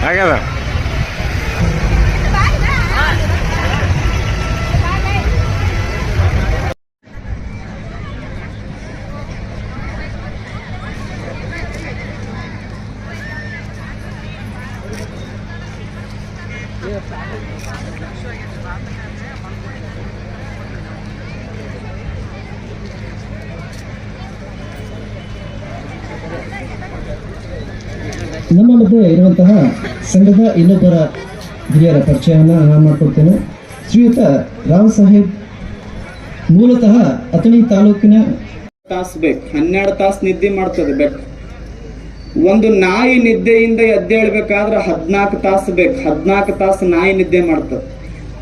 ಆಗ್ಯದ. ನಮ್ಮ ಮಧ್ಯೆ ಇರುವಂತಹ ಸಂಘದ ಇನ್ನೊಬ್ಬರ ಹಿರಿಯರ ಪರಿಚಯವನ್ನು ನಾನು ಮಾಡಿಕೊಡ್ತೇನೆ. ಶ್ರೀಯುತ ರಾವ್ ಸಾಹೇಬ್ ಮೂಲತಃ ಅಥಣಿ ತಾಲೂಕಿನ. ತಾಸು ಬೇಕು, 12 ತಾಸು ನಿದ್ದೆ ಮಾಡ್ತದೆ ಬೆಕ್ಕು. ಒಂದು ನಾಯಿ ನಿದ್ದೆಯಿಂದ ಎದ್ದೇಳ್ಬೇಕಾದ್ರೆ 14 ತಾಸು ಬೇಕು. 14 ತಾಸು ನಾಯಿ ನಿದ್ದೆ ಮಾಡ್ತದೆ.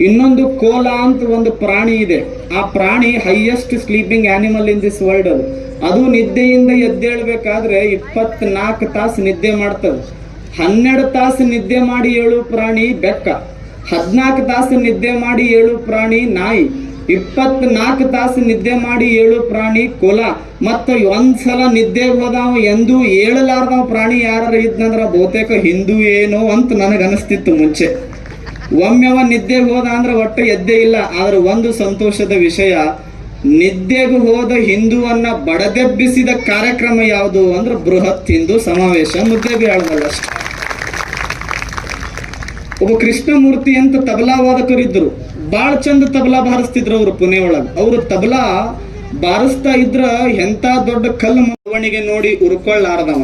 ಇನ್ನೊಂದು ಕೋಲ ಅಂತ ಒಂದು ಪ್ರಾಣಿ ಇದೆ. ಆ ಪ್ರಾಣಿ highest sleeping animal in this world. ಅದು ನಿದ್ದೆಯಿಂದ ಎದ್ದೇಳ್ಬೇಕಾದ್ರೆ 24 ತಾಸು ನಿದ್ದೆ ಮಾಡ್ತದೆ. 12 ತಾಸು ನಿದ್ದೆ ಮಾಡಿ ಏಳು ಪ್ರಾಣಿ ಬೆಕ್ಕ, 14 ತಾಸು ನಿದ್ದೆ ಮಾಡಿ ಏಳು ಪ್ರಾಣಿ ನಾಯಿ, 24 ತಾಸು ನಿದ್ದೆ ಮಾಡಿ ಏಳು ಪ್ರಾಣಿ ಕೊಲ. ಮತ್ತು ಒಂದ್ಸಲ ನಿದ್ದೆ ಹೋದವ ಎಂದೂ ಏಳಲಾರ್ದವ ಪ್ರಾಣಿ ಯಾರು ಇದ್ನಂದ್ರ ಬಹುತೇಕ ಹಿಂದೂ ಏನೋ ಅಂತ ನನಗನಿಸ್ತಿತ್ತು ಮುಂಚೆ. ಒಮ್ಮೆವ ನಿದ್ದೆ ಹೋದ ಅಂದ್ರೆ ಒಟ್ಟು ಎದ್ದೇ ಇಲ್ಲ. ಆದ್ರೆ ಒಂದು ಸಂತೋಷದ ವಿಷಯ, ನಿದ್ದೆಗೂ ಹೋದ ಹಿಂದೂವನ್ನ ಬಡದೆಬ್ಬಿಸಿದ ಕಾರ್ಯಕ್ರಮ ಯಾವುದು ಅಂದ್ರೆ ಬೃಹತ್ ಹಿಂದೂ ಸಮಾವೇಶ ಮುದ್ದೇಬಿಹಾಳದಲ್ಲಿ ಅಷ್ಟೆ. ಒಬ್ಬ ಕೃಷ್ಣಮೂರ್ತಿ ಅಂತ ತಬಲಾ ವಾದಕರಿದ್ರು. ಬಾಳ ಚಂದ ತಬಲಾ ಬಾರಿಸ್ತಿದ್ರು ಅವರು ಪುಣೆ ಒಳಗೆ. ಅವರು ತಬಲಾ ಬಾರಿಸ್ತಾ ಇದ್ರ ಎಂತ ದೊಡ್ಡ ಕಲ್ಲು ಮವಣಿಗೆ ನೋಡಿ ಉರ್ಕೊಳ್ಳಾರ್ದವ,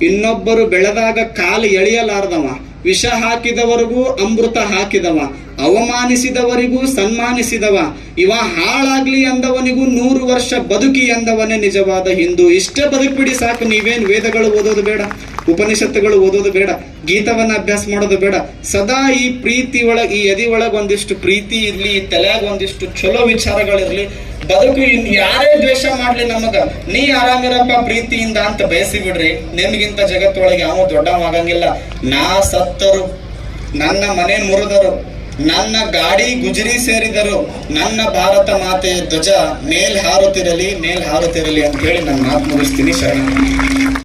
ಇನ್ನೊಬ್ಬರು ಬೆಳೆದಾಗ ಕಾಲು ಎಳೆಯಲಾರ್ದವ, ವಿಷ ಹಾಕಿದವರಿಗೂ ಅಮೃತ ಹಾಕಿದವ, ಅವಮಾನಿಸಿದವರಿಗೂ ಸನ್ಮಾನಿಸಿದವ, ಇವ ಹಾಳಾಗ್ಲಿ ಅಂದವನಿಗೂ 100 ವರ್ಷ ಬದುಕಿ ಅಂದವನೇ ನಿಜವಾದ ಹಿಂದೂ. ಇಷ್ಟೇ ಬದುಕ್ಬಿಡಿ ಸಾಕು. ನೀವೇನು ವೇದಗಳು ಓದೋದು ಬೇಡ, ಉಪನಿಷತ್ತುಗಳು ಓದೋದು ಬೇಡ, ಗೀತವನ್ನ ಅಭ್ಯಾಸ ಮಾಡೋದು ಬೇಡ. ಸದಾ ಈ ಪ್ರೀತಿ ಒಳಗೆ, ಈ ಎದಿ ಒಳಗೆ ಒಂದಿಷ್ಟು ಪ್ರೀತಿ ಇರ್ಲಿ, ಈ ತಲೆಯಾಗ ಒಂದಿಷ್ಟು ಚಲೋ ವಿಚಾರಗಳಿರ್ಲಿ. ಬದುಕು ಯಾರೇ ದ್ವೇಷ ಮಾಡ್ಲಿ ನಮಗ, ನೀ ಆರಾಮಿರಪ್ಪ ಪ್ರೀತಿಯಿಂದ ಅಂತ ಬಯಸಿ ಬಿಡ್ರಿ. ನಿಮ್ಗಿಂತ ಜಗತ್ತೊಳಗೆ ಯಾವ ದೊಡ್ಡವಾಗಂಗಿಲ್ಲ. ನಾ ಸತ್ತರು, ನನ್ನ ಮನೆ ಮುರಿದರು, ನನ್ನ ಗಾಡಿ ಗುಜರಿ ಸೇರಿದರು, ನನ್ನ ಭಾರತ ಮಾತೆಯ ಧ್ವಜ ಮೇಲ್ ಹಾರುತ್ತಿರಲಿ ಅಂತ ಹೇಳಿ ನನ್ನ ಮಾತು ಮುಗಿಸ್ತೀನಿ. ಶರಣ.